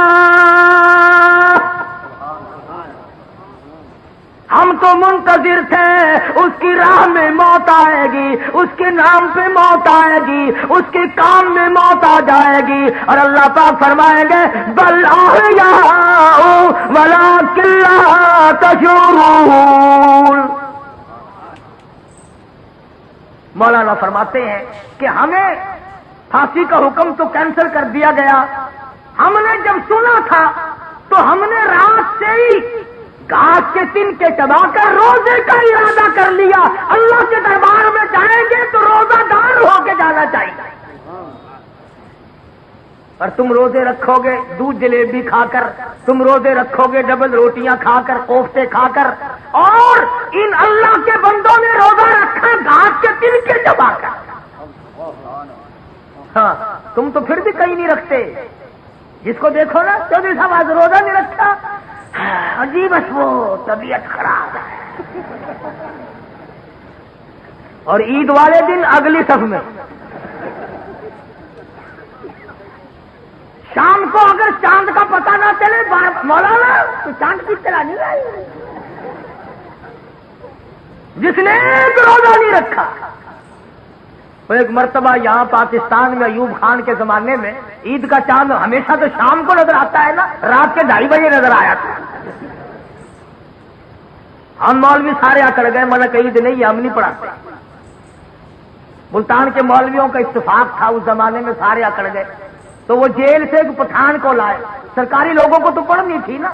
[SPEAKER 2] ہم تو منتظر تھے اس کی راہ میں موت آئے گی, اس کے نام پہ موت آئے گی, اس کے کام میں موت آ جائے گی. اور اللہ پاک فرمائیں گے بل احیاء ولکن لا تشعرون. مولانا فرماتے ہیں کہ ہمیں پھانسی کا حکم تو کینسل کر دیا گیا. ہم نے جب سنا تھا تو ہم نے رات سے ہی گھاس کے تن کے چبا کر روزے کا ارادہ کر لیا. اللہ کے دربار میں جائیں گے تو روزہ دار ہو کے جانا چاہیے. اور تم روزے رکھو گے دودھ جلیبی کھا کر, تم روزے رکھو گے ڈبل روٹیاں کھا کر, کوفتے کھا کر, اور ان اللہ کے بندوں نے روزہ رکھا گھاس کے تن کے چبا کر. ہاں تم تو پھر بھی کہیں نہیں رکھتے. جس کو دیکھو نا چودھری صاحب آج روزہ نہیں رکھا, عجیب وہ طبیعت خراب ہے. اور عید والے دن اگلی صف میں. شام کو اگر چاند کا پتہ نہ چلے مولانا تو چاند کی طرح نہیں آئی. جس نے ایک روزہ نہیں رکھا. وہ ایک مرتبہ یہاں پاکستان میں ایوب خان کے زمانے میں عید کا چاند ہمیشہ تو شام کو نظر آتا ہے نا, رات کے 2:30 بجے نظر آیا تھا. ہم مولوی سارے اکڑ گئے, منع کہ عید نہیں, ہم نہیں پڑھاتے. ملتان کے مولویوں کا اتفاق تھا اس زمانے میں, سارے اکڑ گئے. تو وہ جیل سے ایک پٹھان کو لائے. سرکاری لوگوں کو تو پڑھنی تھی نا.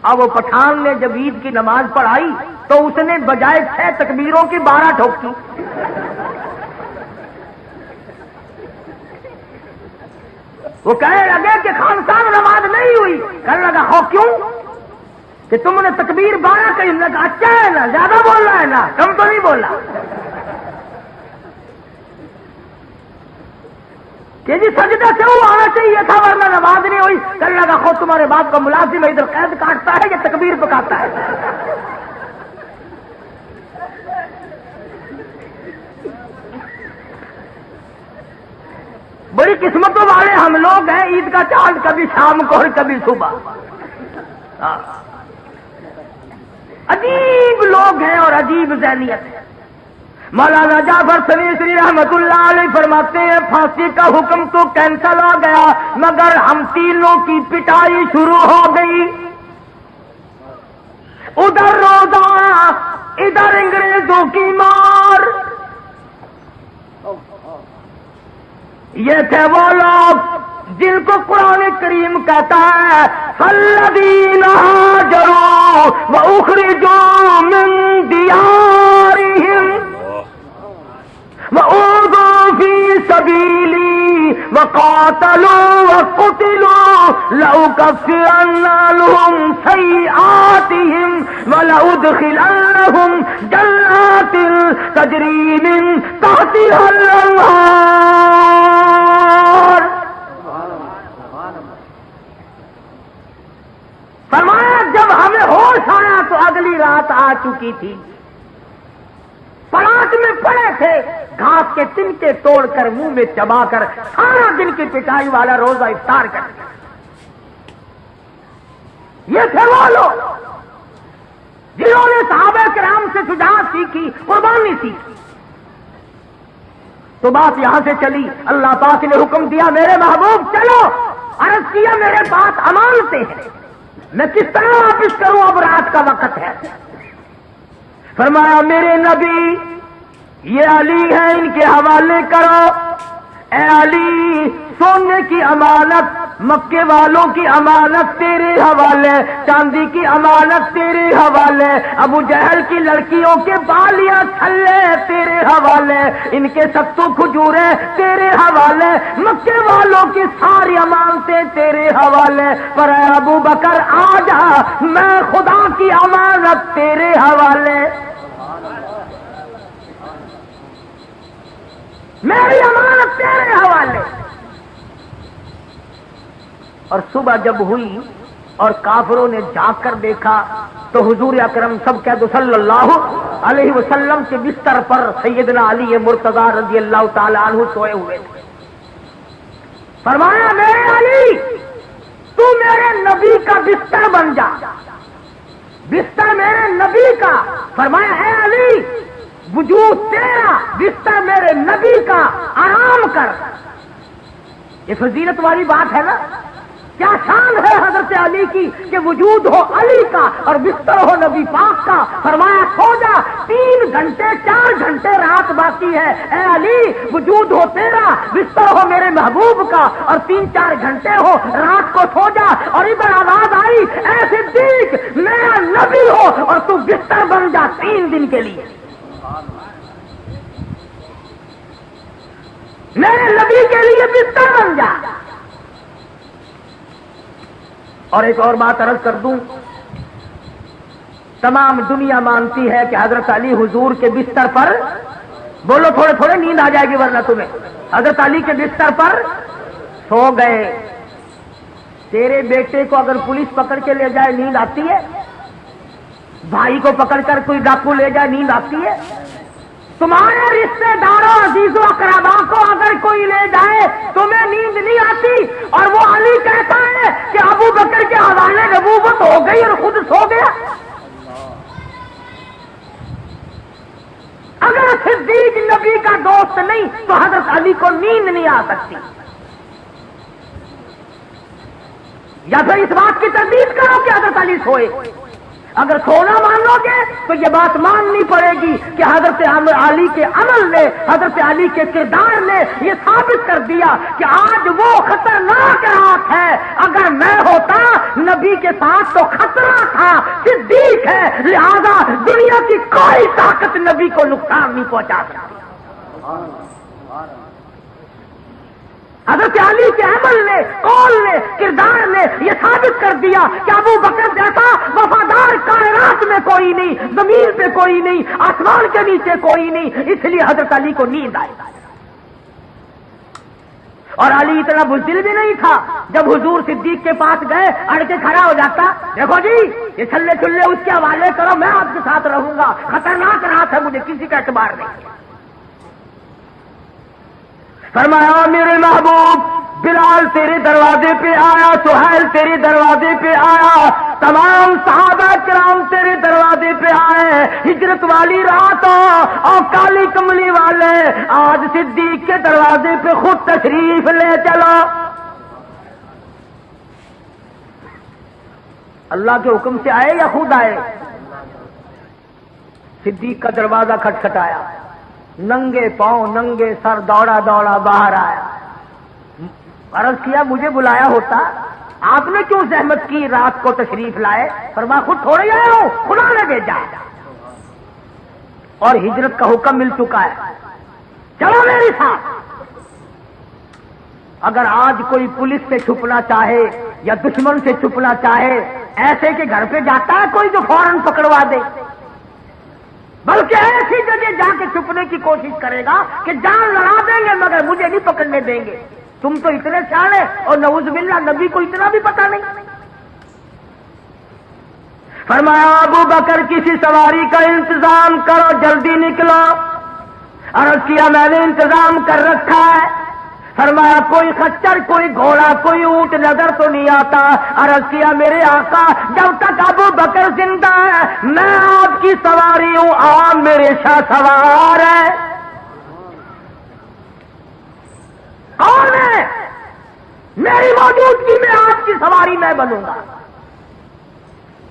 [SPEAKER 2] اب وہ پٹھان نے جب عید کی نماز پڑھائی تو اس نے بجائے 6 تکبیروں کی 12 ٹھوکی. وہ کہنے لگے کہ خان صاحب نماز نہیں ہوئی. کہنے لگا ہو کیوں؟ کہ تم نے تکبیر 12 کہی. لگا اچھا ہے نا, زیادہ بول رہا ہے نا, کم تو نہیں بول رہا. کہ جی سجدہ کیوں آنا چاہیے تھا ورنہ نماز نہیں ہوئی. کہنے لگا خود تمہارے باپ کا ملازم ہے, ادھر قید کاٹتا ہے یا تکبیر پکاتا ہے. بڑی قسمتوں والے ہم لوگ ہیں. عید کا چاند کبھی شام کو اور کبھی صبح. عجیب لوگ ہیں اور عجیب ذہنیت ہے. مولانا جعفر سنیسری رحمت اللہ علیہ فرماتے ہیں پھانسی کا حکم تو کینسل ہو گیا مگر ہم تینوں کی پٹائی شروع ہو گئی. ادھر روزہ, ادھر انگریزوں کی مار. یہ تھے وہ لوگ جن کو قرآن کریم کہتا ہے فَالَّذِينَ هَاجَرُوا وَأُخْرِجُوا مِن دِيَارِهِمْ وَأُوذُوا فِي سَبِيلِي وَقَاتَلُوا وَقُتِلُوا لَأُكَفِّرَنَّ عَنْهُمْ سَيِّئَاتِهِمْ وَلَأُدْخِلَنَّهُمْ جَنَّاتٍ تَجْرِي مِن تَحْتِهَا الْأَنْهَارُ. فرمایا جب ہمیں ہوش آیا تو اگلی رات آ چکی تھی. پلاٹ میں پڑے تھے, گھاس کے تنکے توڑ کر منہ میں چبا کر سارا دن کی پٹائی والا روزہ افطار کر دیا. یہ تھے وہ لوگ جنہوں نے صحابہ کرام سے شجاعت سیکھی, قربانی سیکھی. تو بات یہاں سے چلی. اللہ پاک نے حکم دیا میرے محبوب چلو. عرض کیا میرے پاس امانتیں ہیں, میں کس طرح واپس کروں, اب رات کا وقت ہے. فرمایا میرے نبی یہ علی ہے, ان کے حوالے کرو. اے علی سونے کی امانت مکے والوں کی امانت تیرے حوالے، چاندی کی امانت تیرے حوالے، ابو جہل کی لڑکیوں کے بالیاں چھلے تیرے حوالے، ان کے ستو کھجورے تیرے حوالے، مکے والوں کی ساری امانتیں تیرے حوالے، پر اے ابو بکر آ جا، میں خدا کی امانت تیرے حوالے، میری امانت تیرے حوالے۔ اور صبح جب ہوئی اور کافروں نے جا کر دیکھا تو حضور اکرم سب کہہ دو صلی اللہ علیہ وسلم کے بستر پر سیدنا علی مرتضی رضی اللہ تعالی عنہ سوئے ہوئے تھے۔ فرمایا میرے علی تو میرے نبی کا بستر بن جا، بستر میرے نبی کا۔ فرمایا اے علی وجود تیرا، بستر میرے نبی کا، آرام کر۔ یہ فضیلت والی بات ہے نا، کیا شان ہے حضرت علی کی کہ وجود ہو علی کا اور بستر ہو نبی پاک کا۔ فرمایا سو جا، 3 گھنٹے 4 گھنٹے رات باقی ہے، اے علی وجود ہو تیرا، بستر ہو میرے محبوب کا اور 3-4 گھنٹے ہو، رات کو سو جا۔ اور ادھر آواز آئی اے صدیق میرا نبی ہو اور تو بستر بن جا 3 دن کے لیے، میرے نبی کے لیے بستر بن جا۔ اور ایک اور بات عرض کر دوں، تمام دنیا مانتی ہے کہ حضرت علی حضور کے بستر پر، بولو تھوڑے تھوڑے نیند آ جائے گی ورنہ تمہیں، حضرت علی کے بستر پر سو گئے۔ تیرے بیٹے کو اگر پولیس پکڑ کے لے جائے نیند آتی ہے؟ بھائی کو پکڑ کر کوئی ڈاکو لے جائے نیند آتی ہے؟ تمہارے رشتے داروں عزیزوں اقربا کو اگر کوئی لے جائے تمہیں نیند نہیں آتی؟ اور وہ علی کہتا ہے کہ ابو بکر کے حوالے نبوت ہو گئی اور خود سو گیا۔ اگر صدیق نبی کا دوست نہیں تو حضرت علی کو نیند نہیں آ سکتی۔ یا پھر اس بات کی تردید کرو کہ حضرت علی سوئے۔ اگر سونا مان لو گے تو یہ بات ماننی پڑے گی کہ حضرت علی کے عمل نے، حضرت علی کے کردار نے یہ ثابت کر دیا کہ آج وہ خطرناک رات ہے۔ اگر میں ہوتا نبی کے ساتھ تو خطرہ تھا، صدیق ہے، لہذا دنیا کی کوئی طاقت نبی کو نقصان نہیں پہنچا سکتی۔ حضرت علی کے عمل نے، قول نے، کردار نے یہ ثابت کر دیا کہ ابو بکر جیسا وفادار کائنات میں کوئی نہیں، زمین پہ کوئی نہیں، آسمان کے نیچے کوئی نہیں، اس لیے حضرت علی کو نیند آئی۔ اور علی اتنا بزدل بھی نہیں تھا، جب حضور صدیق کے پاس گئے اڑ کے کھڑا ہو جاتا، دیکھو جی یہ چھلے چھلے اس کے حوالے کرو، میں آپ کے ساتھ رہوں گا، خطرناک رات ہے، مجھے کسی کا اعتبار نہیں۔ فرمایا میرے محبوب بلال تیرے دروازے پہ آیا، سہیل تیرے دروازے پہ آیا، تمام صحابہ کرام تیرے دروازے پہ آئے، ہجرت والی رات اور کالی کملی والے آج صدیق کے دروازے پہ خود تشریف لے چلا۔ اللہ کے حکم سے آئے یا خود آئے؟ صدیق کا دروازہ کھٹکھٹایا، ننگے پاؤں ننگے سر دوڑا دوڑا باہر آیا۔ عرض کیا مجھے بلایا ہوتا، آپ نے کیوں زحمت کی رات کو تشریف لائے؟ فرمایا خود تھوڑے آئے ہو، خدا نے بھیجا اور ہجرت کا حکم مل چکا ہے، چلو میرے ساتھ۔ اگر آج کوئی پولیس سے چھپنا چاہے یا دشمن سے چھپنا چاہے، ایسے کہ گھر پہ جاتا ہے کوئی جو فوراً پکڑوا دے، بلکہ ایسی جگہ جا کے چھپنے کی کوشش کرے گا کہ جان لڑا دیں گے مگر مجھے نہیں پکڑنے دیں گے۔ تم تو اتنے سیانے اور نعوذ باللہ نبی کو اتنا بھی پتہ نہیں۔ فرمایا ابو بکر کسی سواری کا انتظام کرو، جلدی نکلو۔ عرض کیا میں نے انتظام کر رکھا ہے۔ فرمایا کوئی خچر، کوئی گھوڑا، کوئی اونٹ نظر تو نہیں آتا۔ عرض کیا میرے آقا جب تک ابو بکر زندہ ہے میں آپ کی سواری ہوں، آپ میرے شاہ سوار ہے۔ کون ہے؟ میری موجودگی میں آپ کی سواری میں بنوں گا۔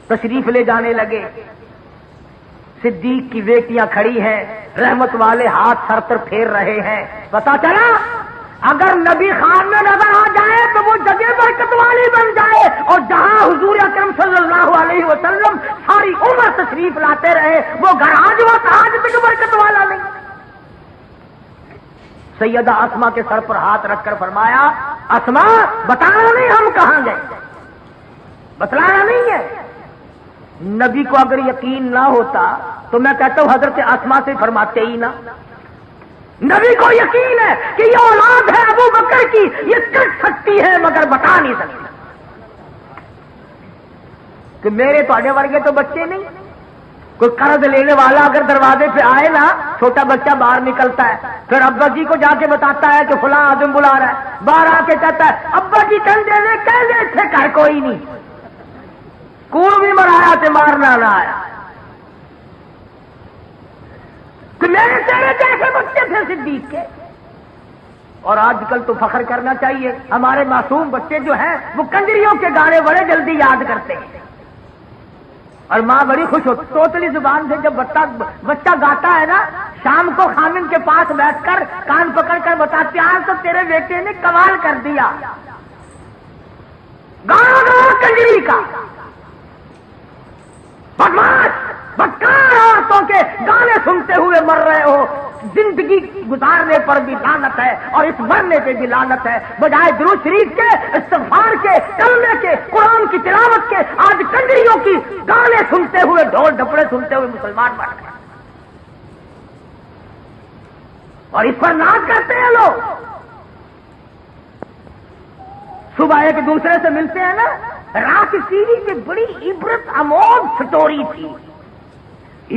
[SPEAKER 2] تشریف لے جانے لگے، صدیق کی بیٹیاں کھڑی ہیں، رحمت والے ہاتھ سر پر پھیر رہے ہیں۔ پتا چلا اگر نبی خان میں نظر آ جائے تو وہ جگہ برکت والی بن جائے، اور جہاں حضور اکرم صلی اللہ علیہ وسلم ساری عمر تشریف لاتے رہے وہ گھر آج وہ آج تک برکت والا نہیں۔ سیدہ اسما کے سر پر ہاتھ رکھ کر فرمایا، اسما بتانا نہیں ہم کہاں گئے، بتلانا نہیں ہے۔ نبی کو اگر یقین نہ ہوتا تو میں کہتا ہوں حضرت اسما سے فرماتے ہی نہ۔ نبی کو یقین ہے کہ یہ اولاد ہے ابو بکر کی، یہ کر سکتی ہے مگر بتا نہیں سکتی، کہ میرے تھوڑے ورگے تو بچے نہیں۔ کوئی قرض لینے والا اگر دروازے پہ آئے نا، چھوٹا بچہ باہر نکلتا ہے، پھر ابا جی کو جا کے بتاتا ہے کہ فلاں آدم بلا رہا ہے، باہر آ کے کہتا ہے ابا جی کندھے لے کہہ تھے گھر کوئی نہیں، کون بھی مرایا تے مارنا نہ آیا، کہ میرے تیرے جیسے بچے تھے صدیق کے۔ اور آج کل تو فخر کرنا چاہیے، ہمارے معصوم بچے جو ہیں وہ کنجریوں کے گانے بڑے جلدی یاد کرتے ہیں، اور ماں بڑی خوش ہوتی توتلی زبان سے جب بچہ گاتا ہے نا، شام کو خامن کے پاس بیٹھ کر کان پکڑ کر بتاتی آج تو تیرے بیٹے نے کمال کر دیا، گانا گانا کنجری کا، بدماش بدکار عورتوں کے گانے سنتے ہوئے مر رہے ہو، زندگی گزارنے پر بھی لعنت ہے اور اس مرنے پہ بھی لعنت ہے، بجائے درود شریف کے، استغفار کے، کلمے کے، قرآن کی تلاوت کے، آج کنجریوں کی گانے سنتے ہوئے، ڈھول ڈھپڑے سنتے ہوئے مسلمان بن گئے، اور اس پر ناز کرتے ہیں لوگ۔ صبح ایک دوسرے سے ملتے ہیں نا، رات ٹی وی پہ بڑی عبرت آموز سٹوری تھی،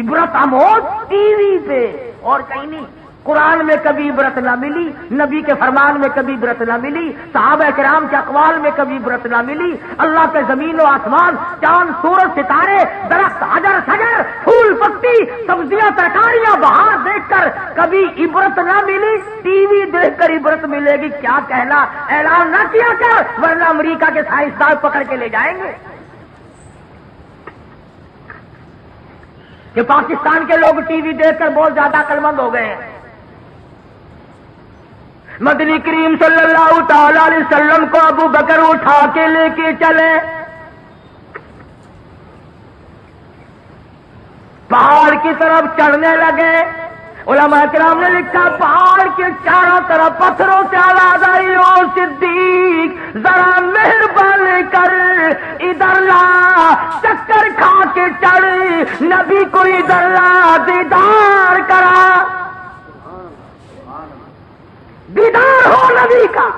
[SPEAKER 2] عبرت آموز ٹی وی پہ، اور کہیں نہیں۔ قرآن میں کبھی عبرت نہ ملی، نبی کے فرمان میں کبھی عبرت نہ ملی، صحابہ کرام کے اقوال میں کبھی عبرت نہ ملی، اللہ کے زمین و آسمان، چاند سورج ستارے، درخت حجر شجر، پھول پتی، سبزیاں ترکاریاں بہار دیکھ کر کبھی عبرت نہ ملی، ٹی وی دیکھ کر عبرت ملے گی کیا کہنا، اعلان نہ کیا کر ورنہ امریکہ کے سائنسدان پکڑ کے لے جائیں گے کہ پاکستان کے لوگ ٹی وی دیکھ کر بہت زیادہ عقل مند ہو گئے ہیں۔ مدنی کریم صلی اللہ تعالی علیہ وسلم کو ابو بکر اٹھا کے لے کے چلے، پہاڑ کی طرف چڑھنے لگے، علماء کرام نے لکھا پہاڑ کے چاروں طرف پتھروں سے آواز آئی، او صدیق ذرا مہربانی کر ادھر لا، چکر کھا کے چڑھ، نبی کو ادھر لا، دیدار کرا، دیدار ہو نبی کا۔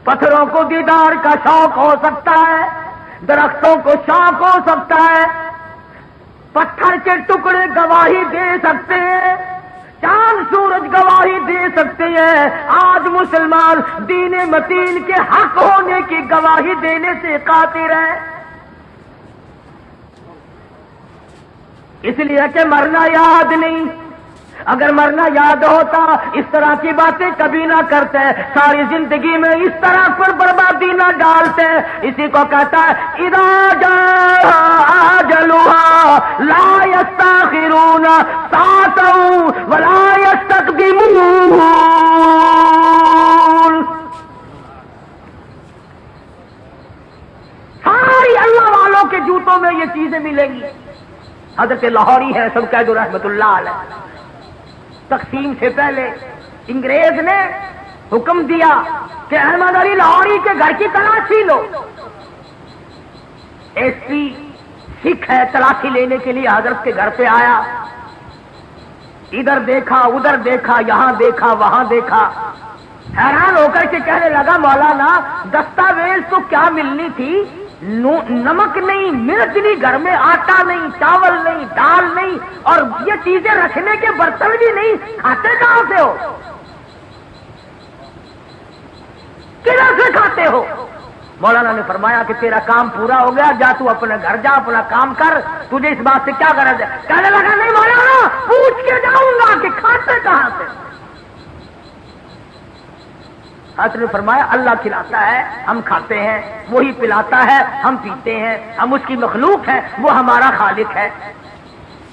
[SPEAKER 2] پتھروں کو دیدار کا شوق ہو سکتا ہے، درختوں کو شوق ہو سکتا ہے، پتھر کے ٹکڑے گواہی دے سکتے ہیں، چاند سورج گواہی دے سکتے ہیں، آج مسلمان دین متین کے حق ہونے کی گواہی دینے سے قاصر ہے، اس لیے کہ مرنا یاد نہیں، اگر مرنا یاد ہوتا اس طرح کی باتیں کبھی نہ کرتے، ساری زندگی میں اس طرح پر بربادی نہ ڈالتے۔ اسی کو کہتا ہے اذا جاء اجلها لا يستاخرون ساعة ولا يستقدمون۔ ساری اللہ والوں کے جوتوں میں یہ چیزیں ملیں گی۔ حضرت لاہوری ہے سب قید رحمت اللہ علیہ، تقسیم سے پہلے انگریز نے حکم دیا کہ احمد علی لاہوری کے گھر کی تلاشی لو، ایس پی سکھ ہے، تلاشی لینے کے لیے حضرت کے گھر پہ آیا، ادھر دیکھا ادھر دیکھا، یہاں دیکھا وہاں دیکھا، حیران ہو کر کے کہنے لگا مولانا دستاویز تو کیا ملنی تھی، نمک نہیں، مرچ نہیں، گھر میں آٹا نہیں، چاول نہیں، دال نہیں، اور یہ چیزیں رکھنے کے برتن بھی نہیں، کھاتے کہاں سے ہو، کدھر سے کھاتے ہو؟ مولانا نے فرمایا کہ تیرا کام پورا ہو گیا، جا تو اپنے گھر جا، اپنا کام کر، تجھے اس بات سے کیا غرض ہے؟ کہنے لگا نہیں مولانا پوچھ کے جاؤں گا کہ کھاتے کہاں سے۔ حضرت نے فرمایا اللہ کھلاتا ہے ہم کھاتے ہیں، وہی پلاتا ہے ہم پیتے ہیں، ہم اس کی مخلوق ہیں، وہ ہمارا خالق ہے۔